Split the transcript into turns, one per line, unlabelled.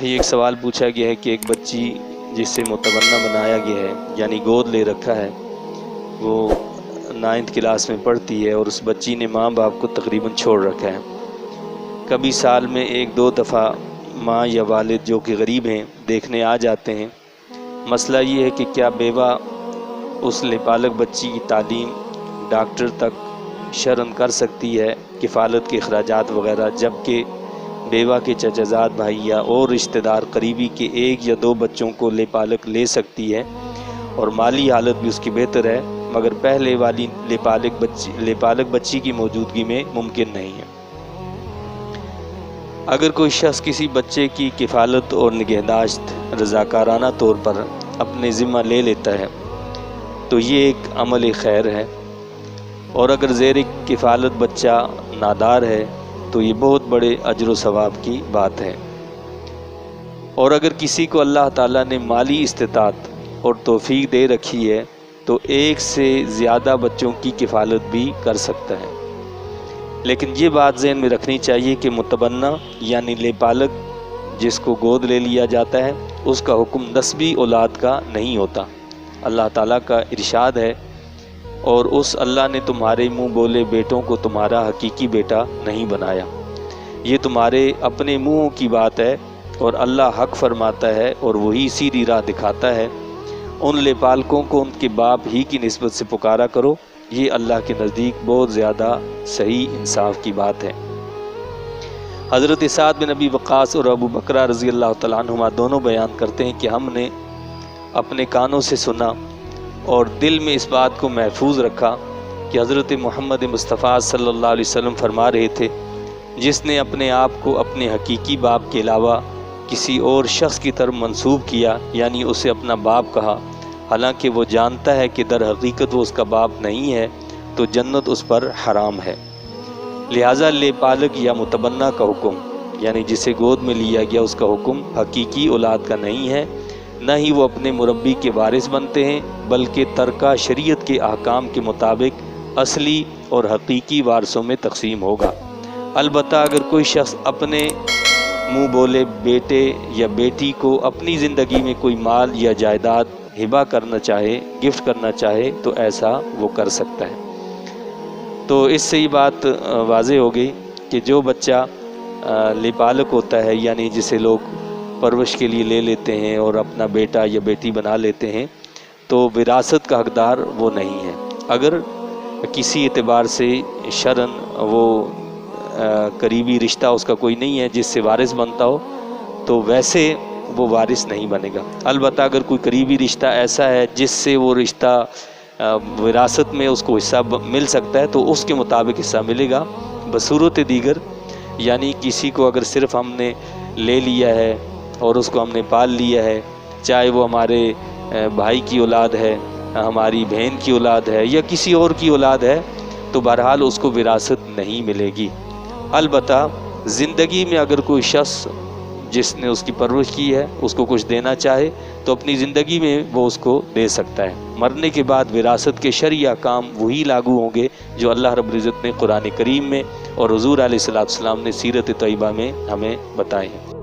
یہ ایک سوال پوچھا گیا ہے کہ ایک بچی جسے متبنہ بنایا گیا ہے یعنی گود لے رکھا ہے، وہ 9th کلاس میں پڑھتی ہے اور اس بچی نے ماں باپ کو تقریباً چھوڑ رکھا ہے۔ کبھی سال میں 1-2 دفعہ ماں یا والد جو کہ غریب ہیں دیکھنے آ جاتے ہیں۔ مسئلہ یہ ہے کہ کیا بیوہ اس لپالک بچی کی تعلیم ڈاکٹر تک شرعاً کر سکتی ہے، کفالت کے اخراجات وغیرہ، جبکہ بیوہ کے چچا زاد بھائی یا اور رشتہ دار قریبی کے 1 یا 2 بچوں کو لپالک لے سکتی ہے اور مالی حالت بھی اس کی بہتر ہے، مگر پہلے والی لپالک بچی کی موجودگی میں ممکن نہیں ہے۔ اگر کوئی شخص کسی بچے کی کفالت اور نگہداشت رضاکارانہ طور پر اپنے ذمہ لے لیتا ہے تو یہ ایک عمل خیر ہے، اور اگر زیر کفالت بچہ نادار ہے تو یہ بہت بڑے اجر و ثواب کی بات ہے۔ اور اگر کسی کو اللہ تعالیٰ نے مالی استطاعت اور توفیق دے رکھی ہے تو 1 سے زیادہ بچوں کی کفالت بھی کر سکتا ہے، لیکن یہ بات ذہن میں رکھنی چاہیے کہ متبنہ یعنی لپالک جس کو گود لے لیا جاتا ہے اس کا حکم نسبی اولاد کا نہیں ہوتا۔ اللہ تعالیٰ کا ارشاد ہے، اور اس اللہ نے تمہارے منہ بولے بیٹوں کو تمہارا حقیقی بیٹا نہیں بنایا۔ یہ تمہارے اپنے منہوں کی بات ہے، اور اللہ حق فرماتا ہے اور وہی سیدھی راہ دکھاتا ہے۔ ان لپالکوں کو ان کے باپ ہی کی نسبت سے پکارا کرو، یہ اللہ کے نزدیک بہت زیادہ صحیح انصاف کی بات ہے۔ حضرت سعد بن ابی وقاص اور ابو بکرہ رضی اللہ تعالیٰ عنہما دونوں بیان کرتے ہیں کہ ہم نے اپنے کانوں سے سنا اور دل میں اس بات کو محفوظ رکھا کہ حضرت محمد مصطفیٰ صلی اللہ علیہ وسلم فرما رہے تھے، جس نے اپنے آپ کو اپنے حقیقی باپ کے علاوہ کسی اور شخص کی طرف منسوب کیا، یعنی اسے اپنا باپ کہا، حالانکہ وہ جانتا ہے کہ در حقیقت وہ اس کا باپ نہیں ہے، تو جنت اس پر حرام ہے۔ لہٰذا لپالک یا متبنہ کا حکم یعنی جسے گود میں لیا گیا اس کا حکم حقیقی اولاد کا نہیں ہے، نہ ہی وہ اپنے مربی کے وارث بنتے ہیں، بلکہ ترکہ شریعت کے احکام کے مطابق اصلی اور حقیقی وارثوں میں تقسیم ہوگا۔ البتہ اگر کوئی شخص اپنے منہ بولے بیٹے یا بیٹی کو اپنی زندگی میں کوئی مال یا جائیداد ہبہ کرنا چاہے، گفٹ کرنا چاہے، تو ایسا وہ کر سکتا ہے۔ تو اس سے یہ بات واضح ہو گئی کہ جو بچہ لپالک ہوتا ہے یعنی جسے لوگ پرورش کے لیے لے لیتے ہیں اور اپنا بیٹا یا بیٹی بنا لیتے ہیں، تو وراثت کا حقدار وہ نہیں ہے۔ اگر کسی اعتبار سے شرعاً وہ قریبی رشتہ اس کا کوئی نہیں ہے جس سے وارث بنتا ہو، تو ویسے وہ وارث نہیں بنے گا۔ البتہ اگر کوئی قریبی رشتہ ایسا ہے جس سے وہ رشتہ وراثت میں اس کو حصہ مل سکتا ہے تو اس کے مطابق حصہ ملے گا۔ بصورت دیگر یعنی کسی کو اگر صرف ہم نے لے لیا ہے اور اس کو ہم نے پال لیا ہے، چاہے وہ ہمارے بھائی کی اولاد ہے، ہماری بہن کی اولاد ہے یا کسی اور کی اولاد ہے، تو بہرحال اس کو وراثت نہیں ملے گی۔ البتہ زندگی میں اگر کوئی شخص جس نے اس کی پرورش کی ہے اس کو کچھ دینا چاہے تو اپنی زندگی میں وہ اس کو دے سکتا ہے۔ مرنے کے بعد وراثت کے شرعی احکام وہی لاگو ہوں گے جو اللہ رب العزت نے قرآن کریم میں اور حضور علیہ الصلوۃ والسلام نے سیرت طیبہ میں ہمیں بتائے ہیں۔